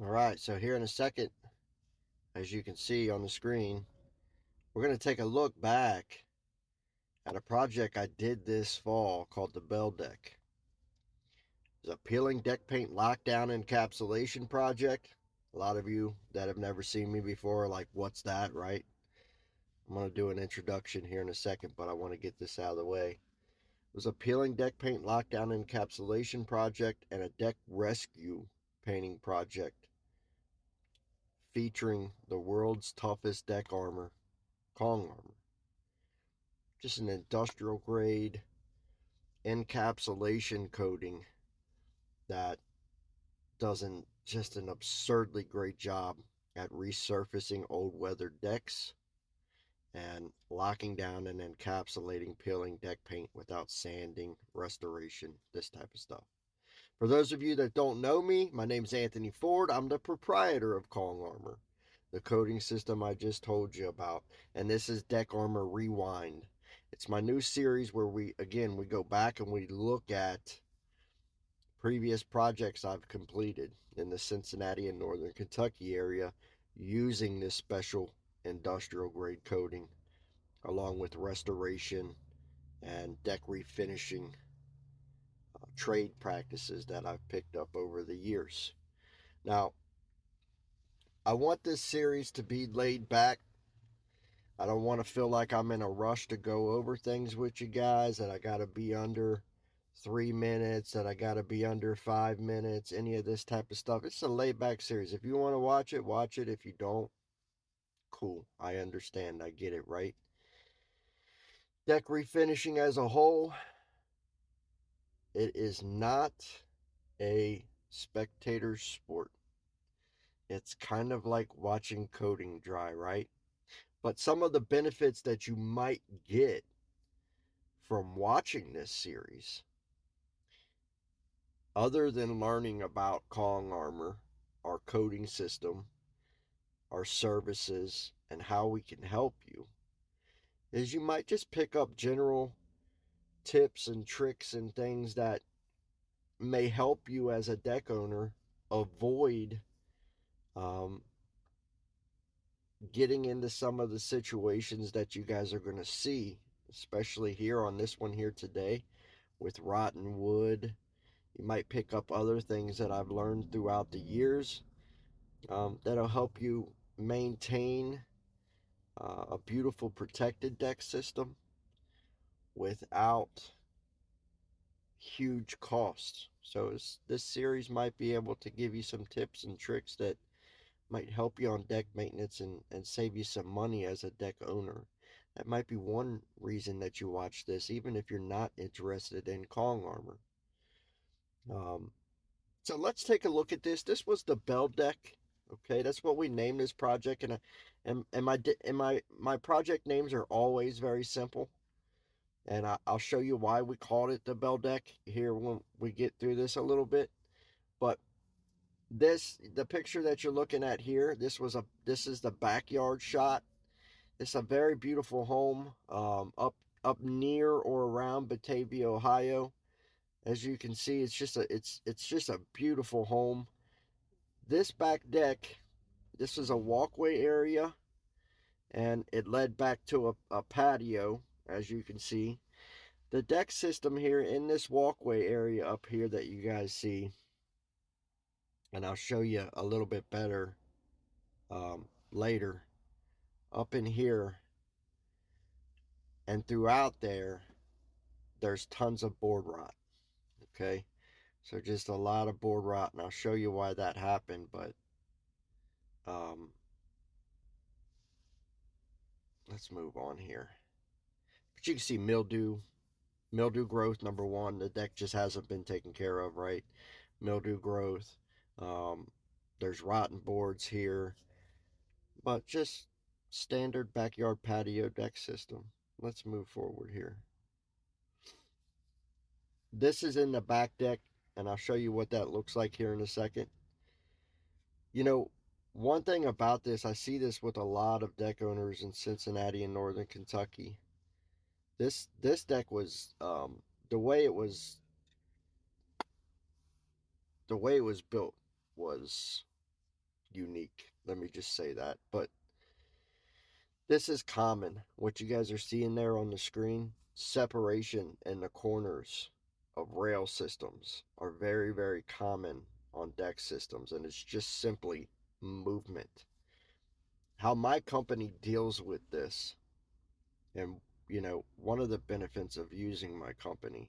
All right, so here in a second, as you can see on the screen, we're going to take a look back at a project I did this fall called the Bell Deck. It's a peeling deck paint lockdown encapsulation project. A lot of you that have never seen me before are like, what's that, right? I'm going to do an introduction here in a second, but I want to get this out of the way. It was a peeling deck paint lockdown encapsulation project and a deck rescue painting project featuring the world's toughest deck armor, Kong armor. Just an industrial grade encapsulation coating that does just an absurdly great job at resurfacing old weathered decks and locking down and encapsulating peeling deck paint without sanding, restoration, this type of stuff. For those of you that don't know me, my name's Anthony Ford. I'm the proprietor of Kong Armor, the coating system I just told you about. And this is Deck Armor Rewind. It's my new series where we go back and we look at previous projects I've completed in the Cincinnati and Northern Kentucky area using this special industrial grade coating, along with restoration and deck refinishing trade practices that I've picked up over the years. Now, I want this series to be laid back. I don't want to feel like I'm in a rush to go over things with you guys, that I got to be under 3 minutes, that I got to be under 5 minutes, any of this type of stuff. It's a laid back series. If you want to watch it, watch it. If you don't, cool. I understand. I get it, right? Deck refinishing as a whole, it is not a spectator sport. It's kind of like watching coating dry, right? But some of the benefits that you might get from watching this series, other than learning about Kong Armor, our coating system, our services, and how we can help you, is you might just pick up general tips and tricks and things that may help you as a deck owner avoid um, getting into some of the situations that you guys are going to see, especially here on this one here today with rotten wood. You might pick up other things that I've learned throughout the years that'll help you maintain a beautiful protected deck system without huge costs. So this series might be able to give you some tips and tricks that might help you on deck maintenance and save you some money as a deck owner. That might be one reason that you watch this, even if you're not interested in Kong armor. Um, so let's take a look at this. This was the Bell Deck. Okay, that's what we named this project, and my project names are always very simple, and I'll show you why we called it the Bell Deck here when we get through this a little bit. But the picture that you're looking at here, this is the backyard shot. It's a very beautiful home up near or around Batavia, Ohio. As you can see, it's just a beautiful home. This back deck, this is a walkway area, and it led back to a patio, as you can see. The deck system here in this walkway area up here that you guys see, and I'll show you a little bit better later, up in here and throughout there's tons of board rot. Okay, so just a lot of board rot, and I'll show you why that happened. But um, let's move on here. But you can see mildew growth, number one. The deck just hasn't been taken care of, right? Mildew growth. Um, there's rotten boards here, but just standard backyard patio deck system. Let's move forward here. This is in the back deck, and I'll show you what that looks like here in a second. You know, one thing about this, I see this with a lot of deck owners in Cincinnati and Northern Kentucky. This deck was the way it was built was unique. Let me just say that. But this is common. What you guys are seeing there on the screen, separation in the corners of rail systems are very, very common on deck systems, and it's just simply movement. How my company deals with this, and one of the benefits of using my company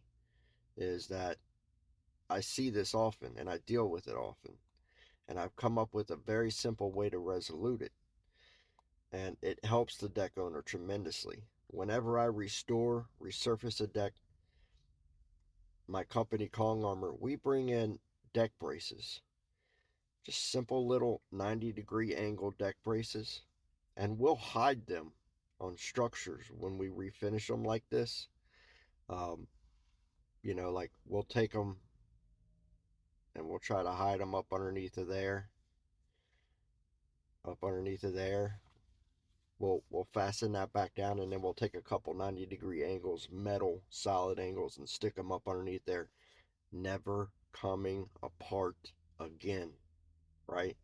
is that I see this often and I deal with it often. And I've come up with a very simple way to resolute it. And it helps the deck owner tremendously. Whenever I resurface a deck, my company Kong Armor, we bring in deck braces. Just simple little 90-degree angle deck braces. And we'll hide them on structures when we refinish them like this. Um, like we'll take them and we'll try to hide them up underneath of there. Up underneath of there. We'll fasten that back down, and then we'll take a couple 90-degree angles, metal solid angles, and stick them up underneath there. Never coming apart again, right?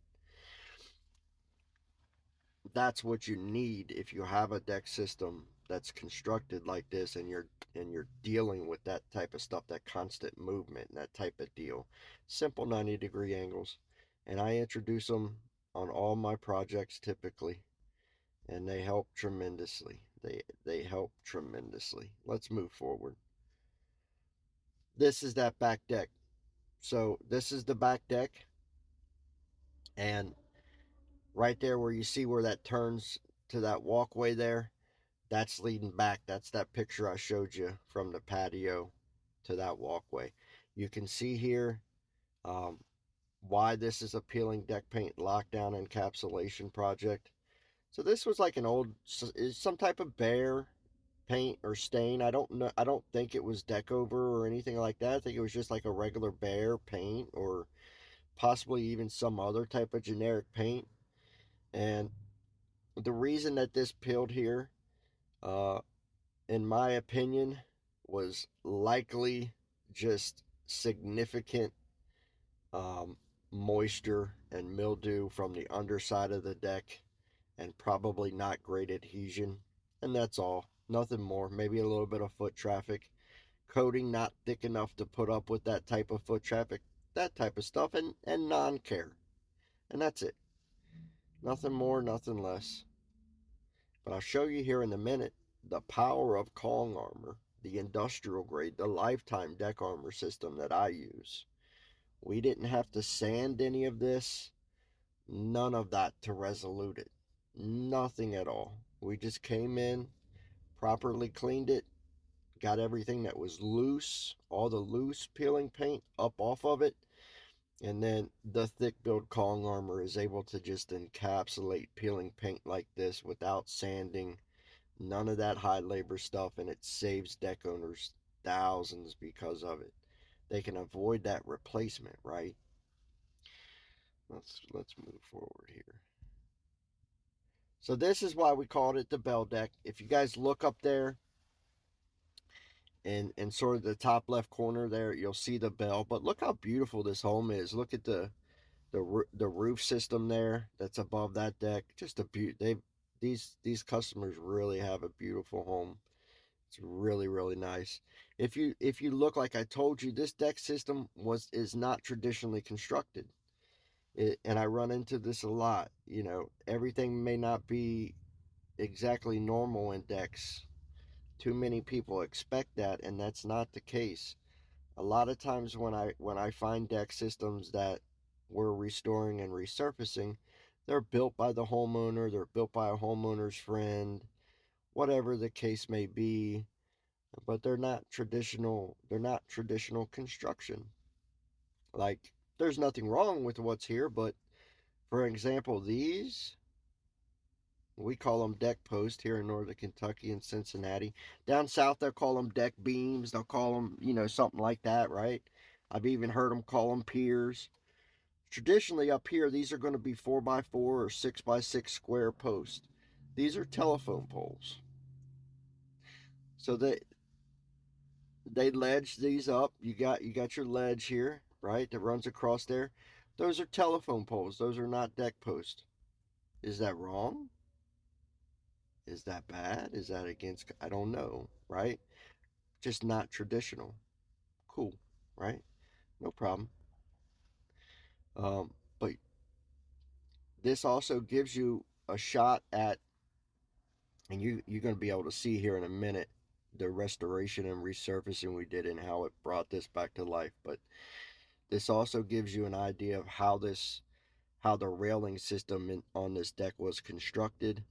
That's what you need if you have a deck system that's constructed like this, and you're dealing with that type of stuff, that constant movement and that type of deal. Simple 90-degree angles, and I introduce them on all my projects typically, and they help tremendously. They help tremendously. Let's move forward. This is that back deck. So this is the back deck, and right there where you see where that turns to that walkway there, that's leading back. That's that picture I showed you from the patio to that walkway. You can see here um, why this is a peeling deck paint lockdown encapsulation project. So this was like an old, some type of bear paint or stain. I don't know. I don't think it was deck over or anything like that. I think it was just like a regular bear paint, or possibly even some other type of generic paint. And the reason that this peeled here, uh, in my opinion, was likely just significant um, moisture and mildew from the underside of the deck, and probably not great adhesion. And that's all. Nothing more. Maybe a little bit of foot traffic. Coating not thick enough to put up with that type of foot traffic. That type of stuff. And non-care. And that's it. Nothing more, nothing less. But I'll show you here in a minute the power of Kong Armor, the industrial grade, the lifetime deck armor system that I use. We didn't have to sand any of this. None of that to resolute it. Nothing at all. We just came in, properly cleaned it, got everything that was loose, all the loose peeling paint up off of it, and then the thick build Kong Armor is able to just encapsulate peeling paint like this without sanding. None of that high labor stuff, and it saves deck owners thousands because of it. They can avoid that replacement, right? Let's move forward here. So this is why we called it the bell deck. If you guys look up there and sort of the top left corner there, you'll see the bell. But look how beautiful this home is. Look at the roof system there that's above that deck. Just a these customers really have a beautiful home. It's really, really nice. If you look, like I told you, this deck system is not traditionally constructed. And I run into this a lot. Everything may not be exactly normal in decks. Too many people expect that, and that's not the case. A lot of times when I find deck systems that we're restoring and resurfacing, they're built by the homeowner, they're built by a homeowner's friend, whatever the case may be, but they're not traditional construction. Like, there's nothing wrong with what's here, but for example, these, we call them deck posts here in northern Kentucky and Cincinnati. Down south, they'll call them deck beams. They'll call them, something like that, right? I've even heard them call them piers. Traditionally, up here, these are going to be 4x4 or 6x6 square posts. These are telephone poles. So they ledge these up. You got your ledge here, right, that runs across there. Those are telephone poles. Those are not deck posts. Is that wrong? Is that bad? Is that against? I don't know, right? Just not traditional. Cool, right? No problem. But this also gives you a shot at, and you're going to be able to see here in a minute, the restoration and resurfacing we did and how it brought this back to life. But this also gives you an idea of how the railing system on this deck was constructed.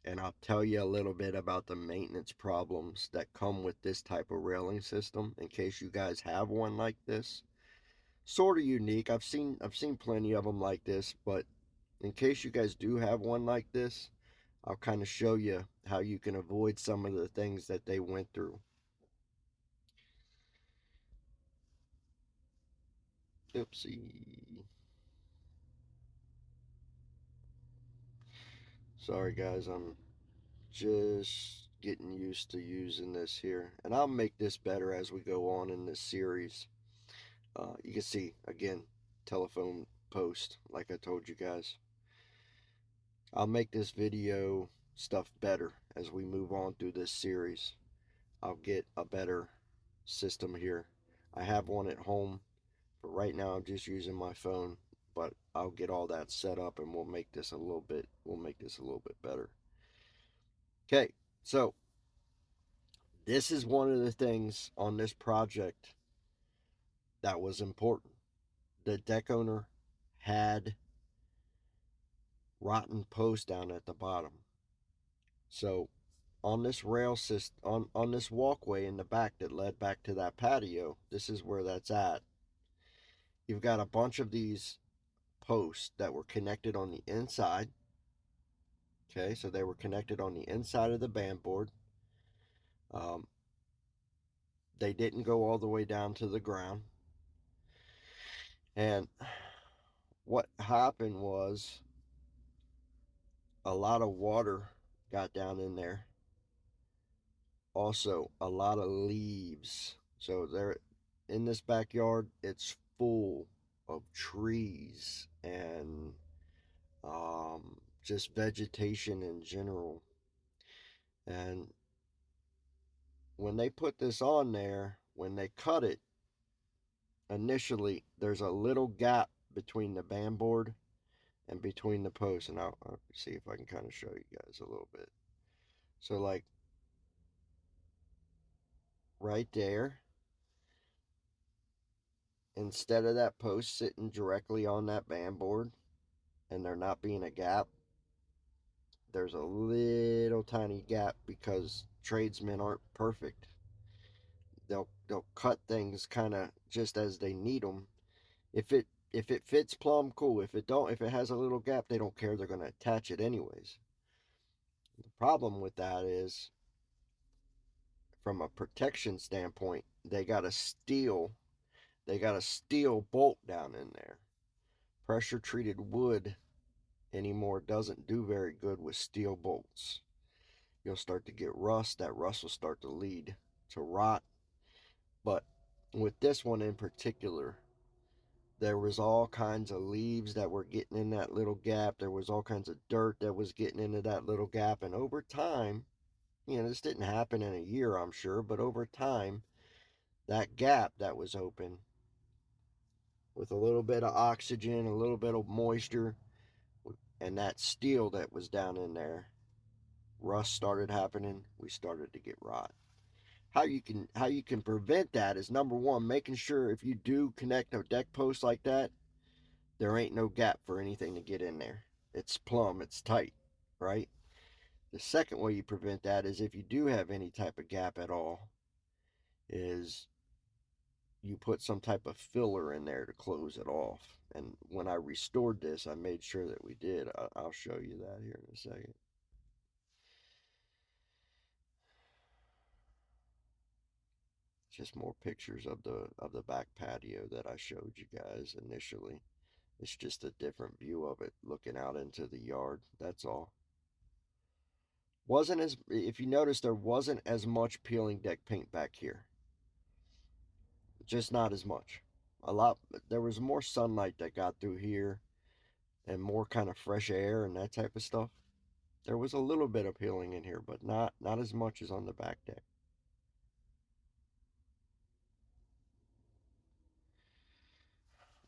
And I'll tell you a little bit about the maintenance problems that come with this type of railing system in case you guys have one like this. Sort of unique. I've seen plenty of them like this, but in case you guys do have one like this, I'll kind of show you how you can avoid some of the things that they went through. Oopsie. Sorry guys, I'm just getting used to using this here. And I'll make this better as we go on in this series. You can see, again, telephone post, like I told you guys. I'll make this video stuff better as we move on through this series. I'll get a better system here. I have one at home, but right now I'm just using my phone, but I'll get all that set up and we'll make this a little bit better. Okay, so this is one of the things on this project that was important. The deck owner had rotten posts down at the bottom. So on this rail system, on this walkway in the back that led back to that patio, this is where that's at. You've got a bunch of these posts that were connected on the inside. Okay, so they were connected on the inside of the band board. Um, they didn't go all the way down to the ground. And what happened was a lot of water got down in there. Also, a lot of leaves. So there, in this backyard, it's full of trees and just vegetation in general. And when they put this on there, when they cut it, initially there's a little gap between the band board and between the posts. And I'll see if I can kind of show you guys a little bit. So, like right there, instead of that post sitting directly on that band board and there not being a gap, there's a little tiny gap because tradesmen aren't perfect. They'll cut things kind of just as they need them. If it fits plumb, cool. If it don't, if it has a little gap, they don't care. They're going to attach it anyways. The problem with that is, from a protection standpoint, they got a steel bolt down in there. Pressure treated wood anymore doesn't do very good with steel bolts. You'll start to get rust. That rust will start to lead to rot. But with this one in particular, there was all kinds of leaves that were getting in that little gap. There was all kinds of dirt that was getting into that little gap. And over time, this didn't happen in a year, I'm sure, but over time, that gap that was open with a little bit of oxygen, a little bit of moisture, and that steel that was down in there, rust started happening. We started to get rot. How you can prevent that is, number one, making sure if you do connect a deck post like that, there ain't no gap for anything to get in there. It's plumb, it's tight, right? The second way you prevent that is, if you do have any type of gap at all, is you put some type of filler in there to close it off. And when I restored this, I made sure that we did. I'll show you that here in a second. Just more pictures of the back patio that I showed you guys initially. It's just a different view of it looking out into the yard. That's all. Wasn't as If you notice, there wasn't as much peeling deck paint back here. Just not as much. a lot, there was more sunlight that got through here and more kind of fresh air and that type of stuff. There was a little bit of peeling in here, but not as much as on the back deck.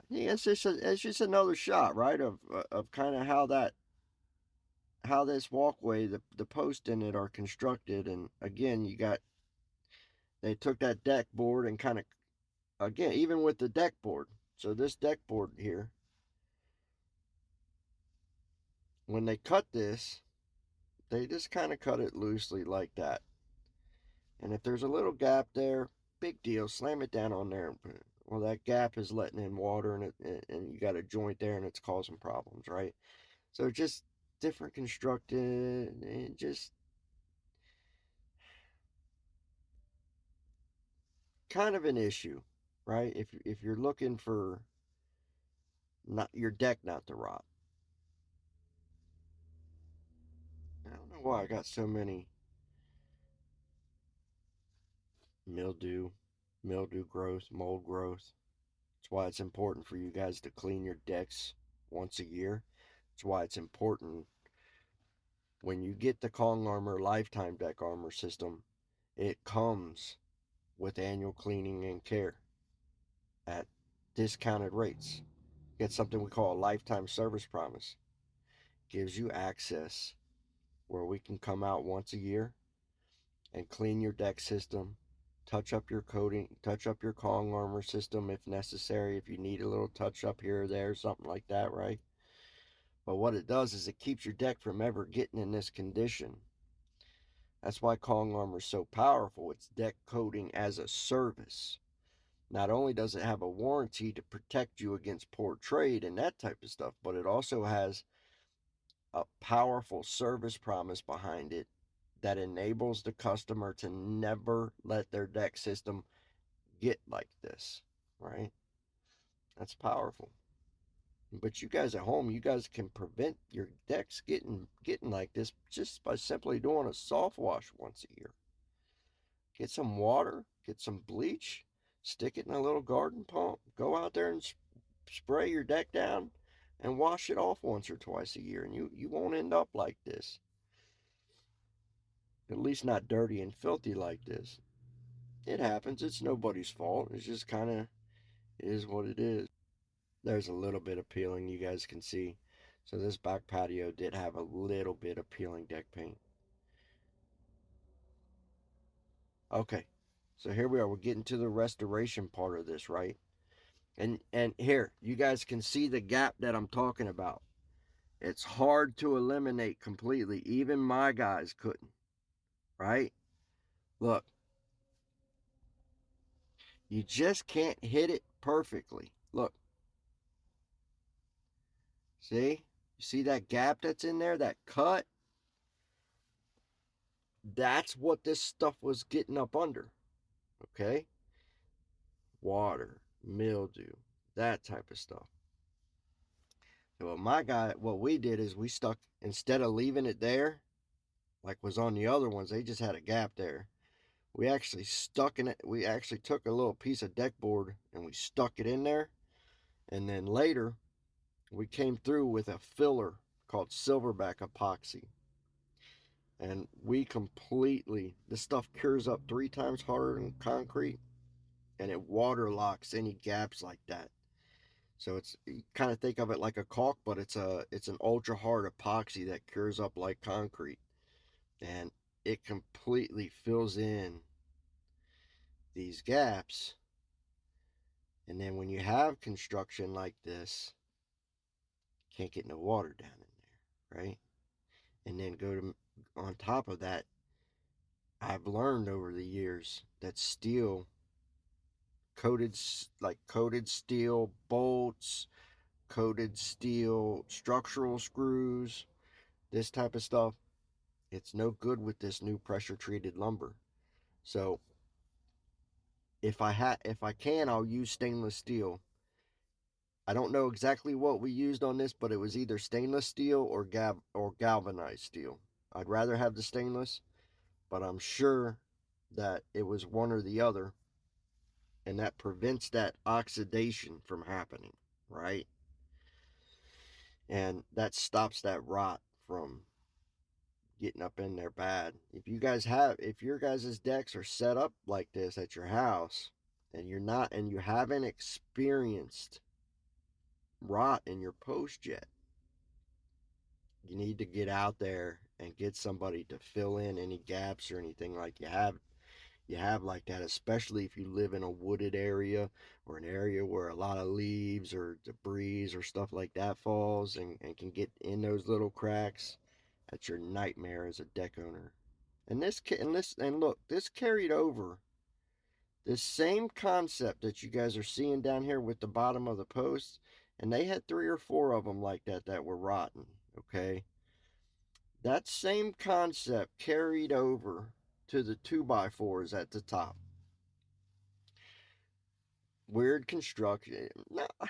Yeah, it's just another shot, right? Of kind of how this walkway, the posts in it are constructed, and again, they took that deck board and kind of, again, even with the deck board. So this deck board here, when they cut this, they just kind of cut it loosely like that. And if there's a little gap there, big deal, slam it down on there. Well, that gap is letting in water, and you got a joint there, and it's causing problems, right? So just different constructed, and just kind of an issue, right? If you're looking for not your deck not to rot. I don't know why I got so many mildew, mildew growth, mold growth. That's why it's important for you guys to clean your decks once a year. That's why it's important when you get the Kong Armor Lifetime Deck Armor system, it comes with annual cleaning and care at discounted rates. Get something we call a lifetime service promise. Gives you access where we can come out once a year and clean your deck system, touch up your coating, touch up your Kong Armor system if necessary, if you need a little touch up here or there, something like that, right? But what it does is it keeps your deck from ever getting in this condition. That's why Kong Armor is so powerful. It's deck coating as a service. Not only does it have a warranty to protect you against poor trade and that type of stuff, but it also has a powerful service promise behind it that enables the customer to never let their deck system get like this, right? That's powerful. But you guys at home, you guys can prevent your decks getting like this just by simply doing a soft wash once a year. Get some water, get some bleach, stick it in a little garden pump, go out there and spray your deck down and wash it off once or twice a year, and you won't end up like this. At least not dirty and filthy like this. It happens. It's nobody's fault. It's just kind of is what it is. There's a little bit of peeling you guys can see. So this back patio did have a little bit of peeling deck paint. Okay, so here we are. We're getting to the restoration part of this, right? And here, you guys can see the gap that I'm talking about. It's hard to eliminate completely. Even my guys couldn't, right? Look, you just can't hit it perfectly. Look, see? You see that gap that's in there, that cut? That's what this stuff was getting up under, okay? Water, mildew, that type of stuff. So what we did is we stuck, instead of leaving it there, like was on the other ones, they just had a gap there. We actually stuck in it. We actually took a little piece of deck board and we stuck it in there. And then later, we came through with a filler called silverback epoxy. And this stuff cures up 3 times harder than concrete and it water locks any gaps like that. So you kind of think of it like a caulk, but it's an ultra hard epoxy that cures up like concrete. And it completely fills in these gaps. And then when you have construction like this, you can't get no water down in there, right? And then on top of that, I've learned over the years that steel, coated steel bolts, coated steel structural screws, this type of stuff, it's no good with this new pressure treated lumber. So if I can, I'll use stainless steel. I don't know exactly what we used on this, but it was either stainless steel or galvanized steel. I'd rather have the stainless, but I'm sure that it was one or the other. and that prevents that oxidation from happening, right? And that stops that rot from getting up in there bad. If your guys' decks are set up like this at your house, and you haven't experienced rot in your post yet, you need to get out there and get somebody to fill in any gaps or anything like you have like that, especially if you live in a wooded area or an area where a lot of leaves or debris or stuff like that falls and can get in those little cracks. That's your nightmare as a deck owner. And look, this carried over this same concept that you guys are seeing down here with the bottom of the post, and they had 3 or 4 of them like that were rotten. Okay, that same concept carried over to the 2x4s at the top. Weird construction. No, I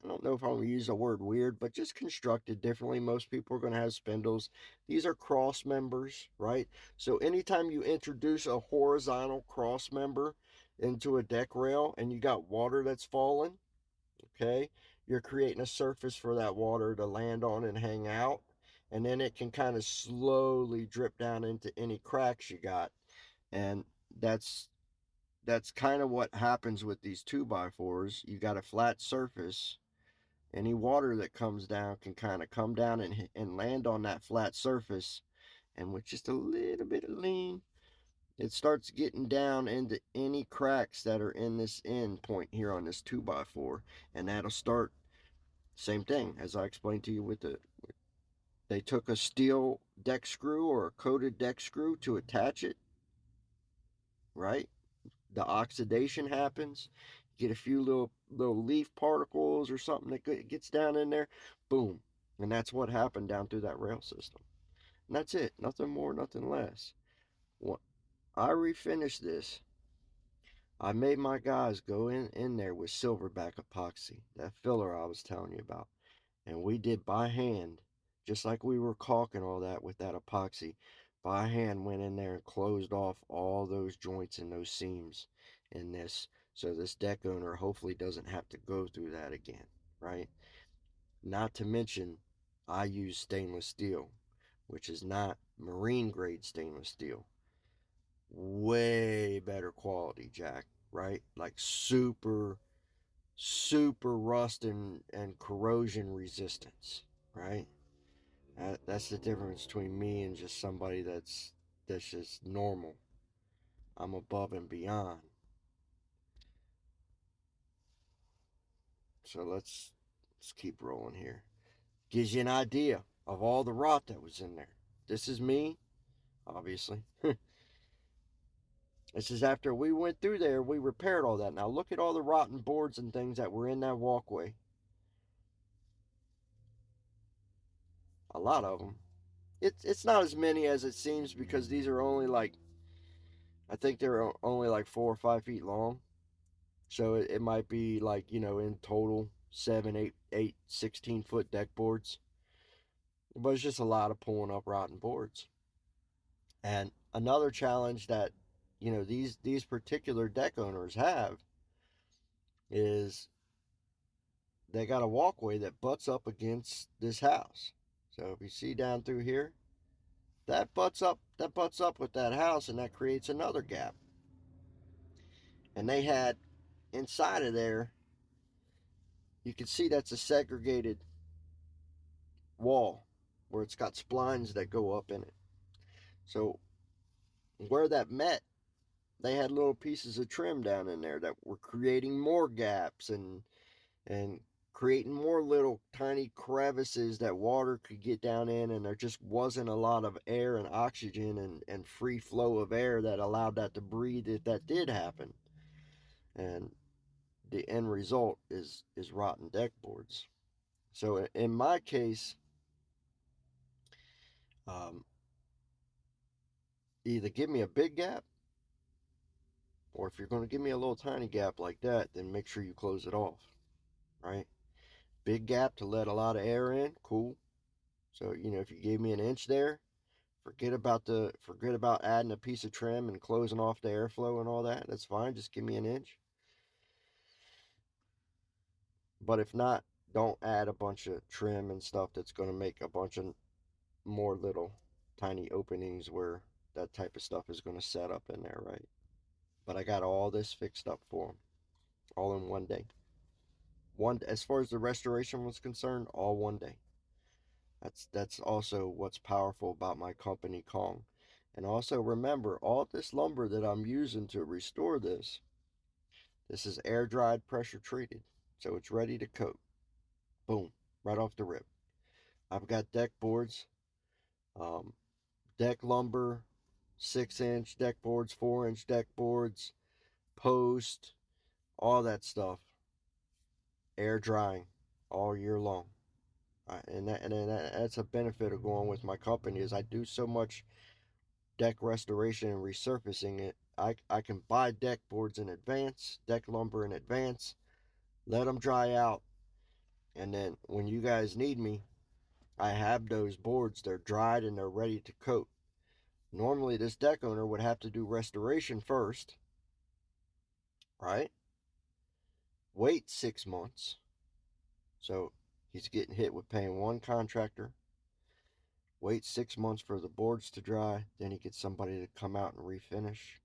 don't know if I'm going to use the word weird, but just constructed differently. Most people are going to have spindles. These are cross members, right? So anytime you introduce a horizontal cross member into a deck rail and you got water that's falling, okay, you're creating a surface for that water to land on and hang out. And then it can kind of slowly drip down into any cracks you got. And that's that's kind of what happens with these 2x4s. You got a flat surface. Any water that comes down can kind of come down and land on that flat surface. And with just a little bit of lean, it starts getting down into any cracks that are in this end point here on this 2x4. And that'll start, same thing as I explained to you they took a steel deck screw or a coated deck screw to attach it, right? The oxidation happens. Get a few little leaf particles or something that gets down in there, boom, and that's what happened down through that rail system. And that's it. Nothing more, nothing less. When I refinished this, I made my guys go in there with silverback epoxy, that filler I was telling you about, and we did by hand, just like we were caulking all that with that epoxy. By hand, went in there and closed off all those joints and those seams in this, so this deck owner hopefully doesn't have to go through that again, right? Not to mention, I use stainless steel, which is not marine grade stainless steel. Way better quality, Jack, right? Like super rust and corrosion resistance, right? That's the difference between me and just somebody that's just normal. I'm above and beyond. So let's keep rolling here. Gives you an idea of all the rot that was in there. This is me, obviously. This is after we went through there, we repaired all that. Now look at all the rotten boards and things that were in that walkway. A lot of them. It's not as many as it seems because these are only like, I think they're only like 4 or 5 feet long. So it might be like, in total 7, 8, 16-foot deck boards. But it's just a lot of pulling up rotten boards. And another challenge that, these particular deck owners have is they got a walkway that butts up against this house. So if you see down through here, that butts up with that house, and that creates another gap. And they had inside of there, you can see that's a segregated wall where it's got splines that go up in it. So where that met, they had little pieces of trim down in there that were creating more gaps and creating more little tiny crevices that water could get down in, and there just wasn't a lot of air and oxygen and free flow of air that allowed that to breathe if that did happen. And the end result is rotten deck boards. So in my case, um, either give me a big gap, or if you're going to give me a little tiny gap like that, then make sure you close it off, right? Big gap to let a lot of air in, cool. So, if you gave me an inch there, forget about adding a piece of trim and closing off the airflow and all that. That's fine. Just give me an inch. But if not, don't add a bunch of trim and stuff that's going to make a bunch of more little tiny openings where that type of stuff is going to set up in there, right? But I got all this fixed up for them, all in one day. As far as the restoration was concerned, all one day. That's also what's powerful about my company, Kong. And also remember, all this lumber that I'm using to restore this is air dried, pressure treated, so it's ready to coat. Boom, right off the rip. I've got deck boards, um, deck lumber, 6-inch deck boards, 4-inch deck boards, post, all that stuff, air drying all year long. That's a benefit of going with my company is I do so much deck restoration and resurfacing it. I can buy deck boards in advance, deck lumber in advance, let them dry out, and then when you guys need me, I have those boards. They're dried and they're ready to coat. Normally, this deck owner would have to do restoration first, right? Wait 6 months. So he's getting hit with paying one contractor, wait 6 months for the boards to dry, then he gets somebody to come out and refinish,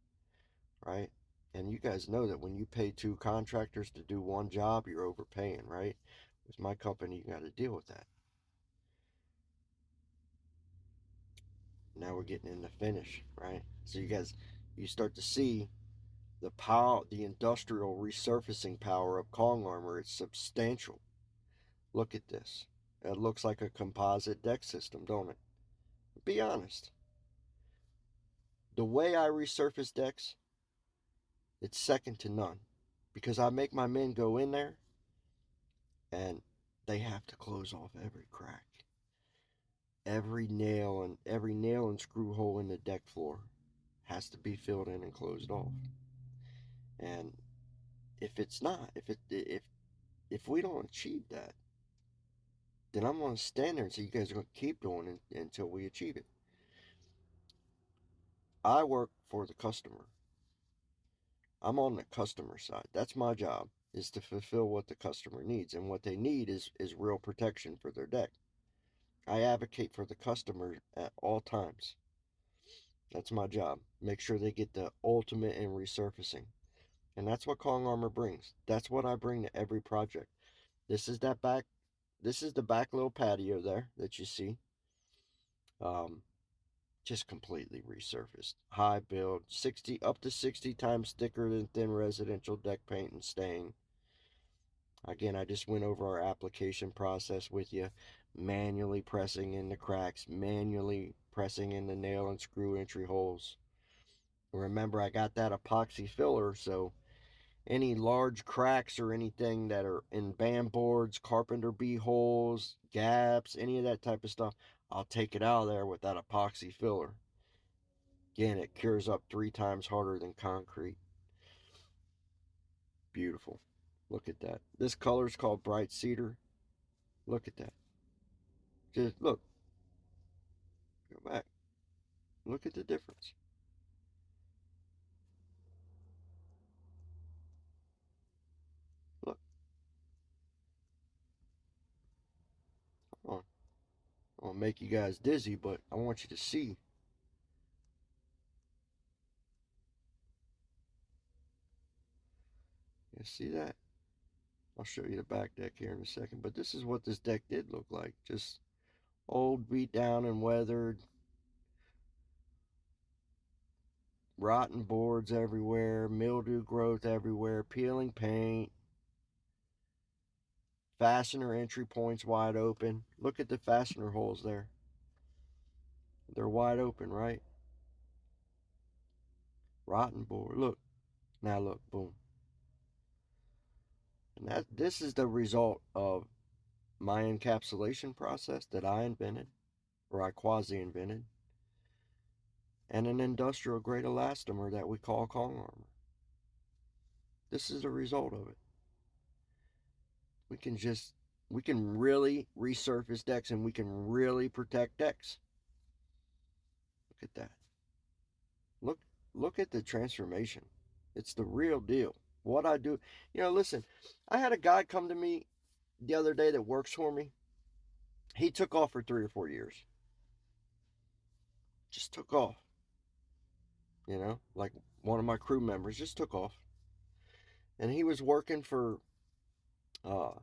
right? And you guys know that when you pay two contractors to do one job, you're overpaying, right? With my company, you got to deal with that. Now we're getting in the finish, right? So you start to see the power, the industrial resurfacing power of Kong armor. It's substantial. Look at this. It looks like a composite deck system, don't it? Be honest. The way I resurface decks, it's second to none. Because I make my men go in there and they have to close off every crack. Every nail and screw hole in the deck floor has to be filled in and closed off. And if it's not, if we don't achieve that, then I'm going to stand there and say you guys are going to keep doing it until we achieve it. I work for the customer. I'm on the customer side. That's my job, is to fulfill what the customer needs. And what they need is real protection for their deck. I advocate for the customer at all times. That's my job. Make sure they get the ultimate in resurfacing. And that's what Kong Armor brings. That's what I bring to every project. This is the back little patio there that you see. Um, just completely resurfaced. High build, 60 up to 60 times thicker than thin residential deck paint and stain. Again, I just went over our application process with you, manually pressing in the cracks, manually pressing in the nail and screw entry holes. Remember, I got that epoxy filler, so any large cracks or anything that are in band boards, carpenter bee holes, gaps, any of that type of stuff, I'll take it out of there with that epoxy filler. Again, it cures up 3 times harder than concrete. Beautiful. Look at that. This color is called bright cedar. Look at that. Just look. Go back. Look at the difference. Look. Hold on. I won't make you guys dizzy, but I want you to see. You see that? I'll show you the back deck here in a second. But this is what this deck did look like. Just old, beat down, and weathered. Rotten boards everywhere. Mildew growth everywhere. Peeling paint. Fastener entry points wide open. Look at the fastener holes there. They're wide open, right? Rotten board. Look. Now look. Boom. And this is the result of my encapsulation process that I invented, or I quasi-invented, and an industrial grade elastomer that we call Kong armor. This is the result of it. We can really resurface decks and we can really protect decks. Look at that. Look look at the transformation. It's the real deal. What I do, listen, I had a guy come to me the other day that works for me, he took off for 3 or 4 years. Just took off. Like one of my crew members just took off. And he was working for uh,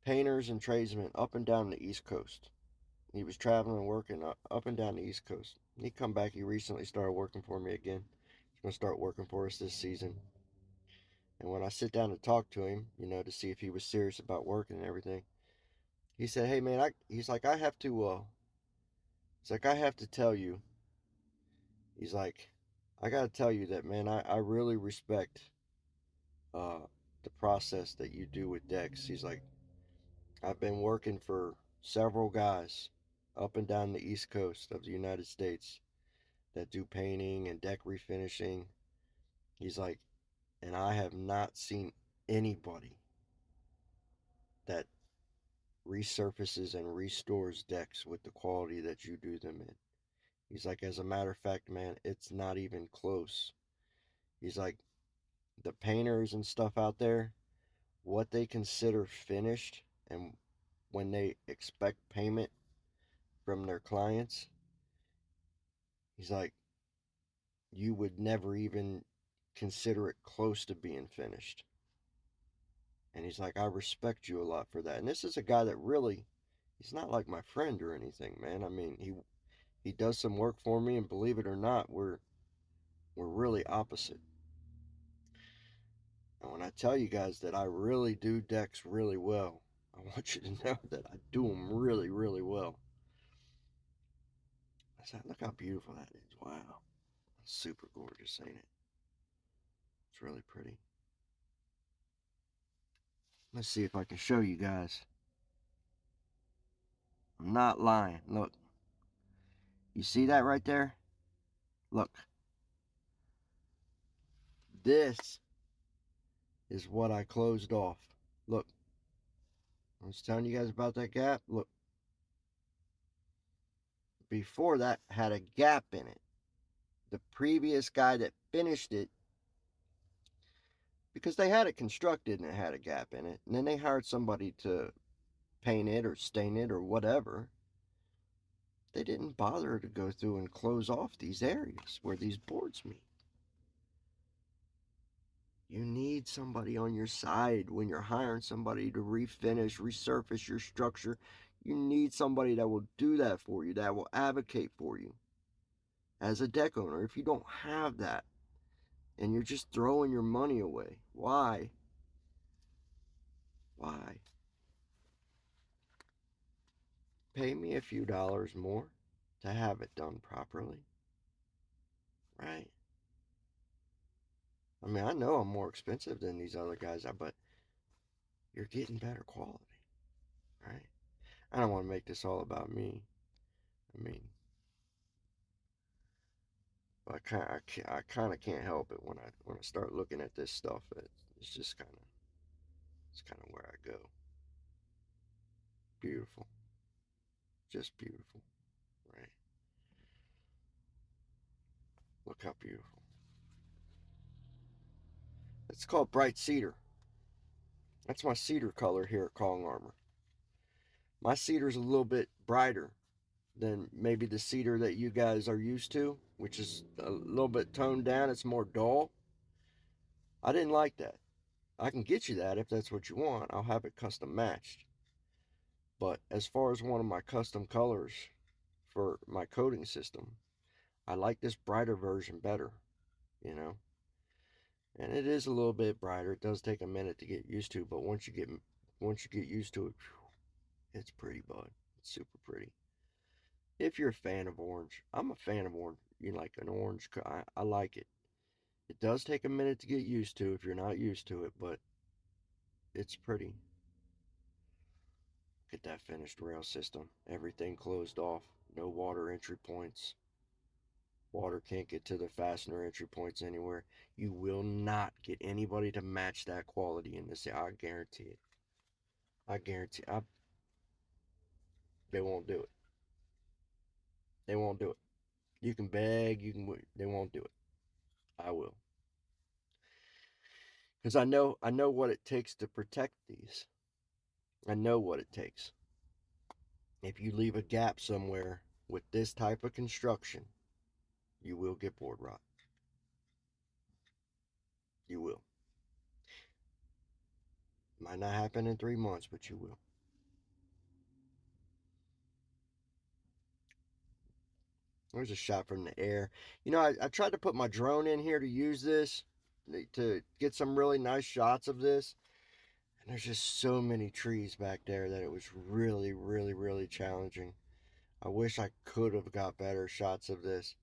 painters and tradesmen up and down the East Coast. He was traveling and working up and down the East Coast. He come back. He recently started working for me again. He's going to start working for us this season. And when I sit down to talk to him, to see if he was serious about working and everything, he said, "Hey man, he's like, I have to tell you." He's like, "I got to tell you that, man, I really respect uh, the process that you do with decks." He's like, "I've been working for several guys up and down the East Coast of the United States that do painting and deck refinishing." He's like, "And I have not seen anybody that resurfaces and restores decks with the quality that you do them in." He's like, "As a matter of fact, man, it's not even close." He's like, "The painters and stuff out there, what they consider finished and when they expect payment from their clients," he's like, "you would never even consider it close to being finished." And he's like, "I respect you a lot for that." And this is a guy that really, he's not like my friend or anything, man. I mean, he does some work for me, and believe it or not, we're really opposite. And when I tell you guys that I really do decks really well, I want you to know that I do them really, really well. I said, look how beautiful that is. Wow. That's super gorgeous, ain't it? It's really pretty. Let's see if I can show you guys. I'm not lying. Look. You see that right there? Look. This is what I closed off. Look. I was telling you guys about that gap. Look. Before that had a gap in it. The previous guy that finished it, because they had it constructed and it had a gap in it, and then they hired somebody to paint it or stain it or whatever, they didn't bother to go through and close off these areas where these boards meet. You need somebody on your side when you're hiring somebody to refinish, resurface your structure. You need somebody that will do that for you, that will advocate for you as a deck owner. If you don't have that and you're just throwing your money away, why? Why? Pay me a few dollars more to have it done properly, right? I mean, I know I'm more expensive than these other guys, but you're getting better quality, right? I don't want to make this all about me. I mean, I kind of can't help it when I start looking at this stuff. It's just it's kind of where I go. Beautiful, just beautiful, right? Look how beautiful. It's called bright cedar. That's my cedar color here at Kong Armor. My cedar's a little bit brighter than maybe the cedar that you guys are used to, which is a little bit toned down. It's more dull. I didn't like that. I can get you that if that's what you want. I'll have it custom matched. But as far as one of my custom colors for my coating system, I like this brighter version better, you know. And it is a little bit brighter. It does take a minute to get used to, but once you get used to it, it's pretty, bud. It's super pretty. If you're a fan of orange, I'm a fan of orange. You like an orange? I like it. It does take a minute to get used to if you're not used to it, but it's pretty. Get that finished rail system. Everything closed off. No water entry points. Water can't get to the fastener entry points anywhere. You will not get anybody to match that quality in this. I guarantee it. I guarantee. They won't do it. They won't do it. You can beg. You can. They won't do it. I will. Because I know what it takes to protect these. I know what it takes. If you leave a gap somewhere with this type of construction, you will get board rot. You will. Might not happen in 3 months, but you will. There's a shot from the air. You know, I tried to put my drone in here to use this, to get some really nice shots of this. And there's just so many trees back there that it was really, really, really challenging. I wish I could have got better shots of this.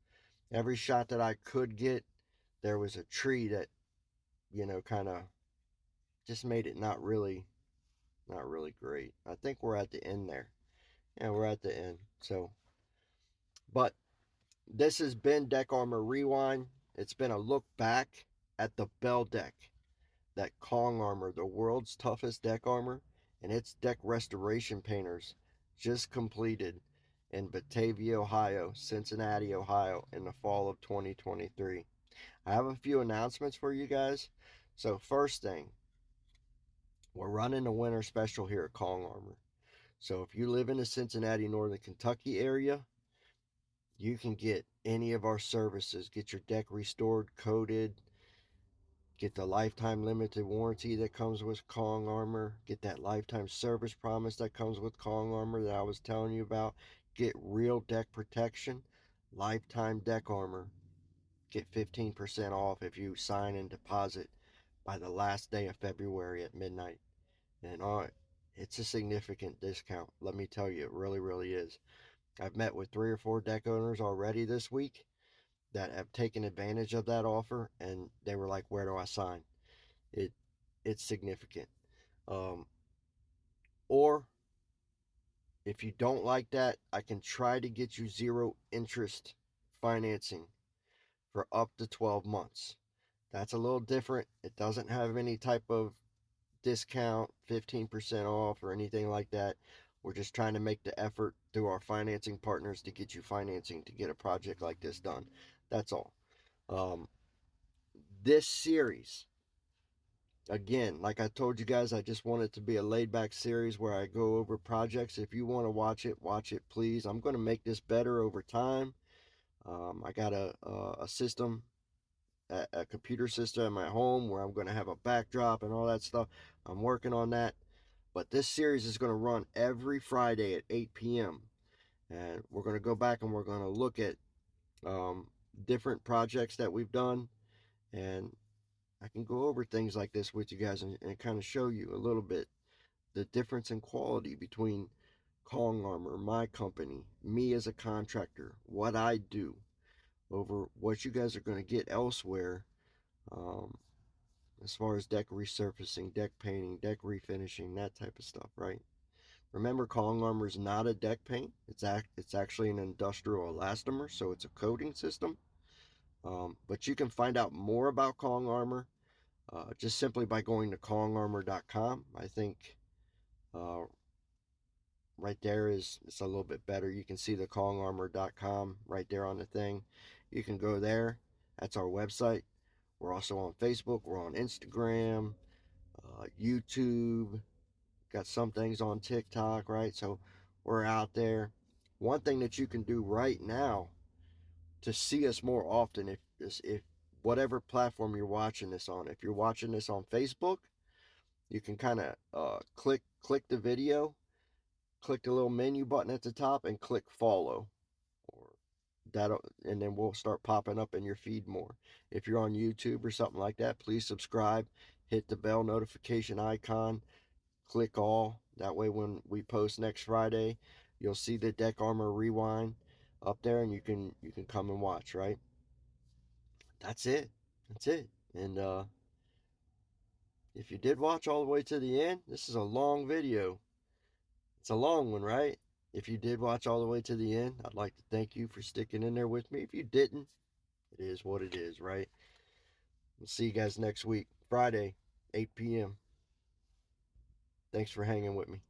Every shot that I could get, there was a tree that, kind of just made it not really great. I think we're at the end there. Yeah, we're at the end. So, but this has been Deck Armor Rewind. It's been a look back at the Bell deck, that Kong armor, the world's toughest deck armor, and its deck restoration painters just completed in Batavia, Ohio, Cincinnati, Ohio, in the fall of 2023. I have a few announcements for you guys. So, first thing, we're running a winter special here at Kong Armor. So, if you live in the Cincinnati, Northern Kentucky area, you can get any of our services. Get your deck restored, coated, get the lifetime limited warranty that comes with Kong Armor. Get that lifetime service promise that comes with Kong Armor that I was telling you about. Get real deck protection, lifetime deck armor. Get 15% off if you sign and deposit by the last day of February at midnight. And it's a significant discount. Let me tell you, it really, really is. I've met with 3 or 4 deck owners already this week that have taken advantage of that offer, and they were like, "Where do I sign?" It it's significant. Um, or if you don't like that, I can try to get you zero interest financing for up to 12 months. That's a little different. It doesn't have any type of discount, 15% off, or anything like that. We're just trying to make the effort through our financing partners to get you financing to get a project like this done. That's all. Um, this series, again, like I told you guys, I just want it to be a laid back series where I go over projects. If you want to watch it, please. I'm going to make this better over time. I got a system, a computer system at my home where I'm going to have a backdrop and all that stuff. I'm working on that. But this series is going to run every Friday at 8 p.m. And we're going to go back and we're going to look at different projects that we've done. And I can go over things like this with you guys and kind of show you a little bit the difference in quality between Kong Armor, my company, me as a contractor, what I do, over what you guys are going to get elsewhere, um, as far as deck resurfacing, deck painting, deck refinishing, that type of stuff, right? Remember, Kong Armor is not a deck paint. It's actually an industrial elastomer, so it's a coating system. But you can find out more about Kong Armor just simply by going to kongarmor.com. I think uh, right there it's a little bit better. You can see the kongarmor.com right there on the thing. You can go there. That's our website. We're also on Facebook. We're on Instagram, YouTube. Got some things on TikTok, right? So we're out there. One thing that you can do right now to see us more often, if whatever platform you're watching this on, if you're watching this on Facebook, you can kind of click the video, click the little menu button at the top, and click follow, or that, and then we'll start popping up in your feed more. If you're on YouTube or something like that, please subscribe, hit the bell notification icon, click all. That way, when we post next Friday, you'll see the Deck Armor Rewind up there, and you can come and watch. Right? That's it. That's it. And if you did watch all the way to the end, this is a long video. It's a long one, right? If you did watch all the way to the end, I'd like to thank you for sticking in there with me. If you didn't, it is what it is, right? We'll see you guys next week, Friday, 8 p.m. Thanks for hanging with me.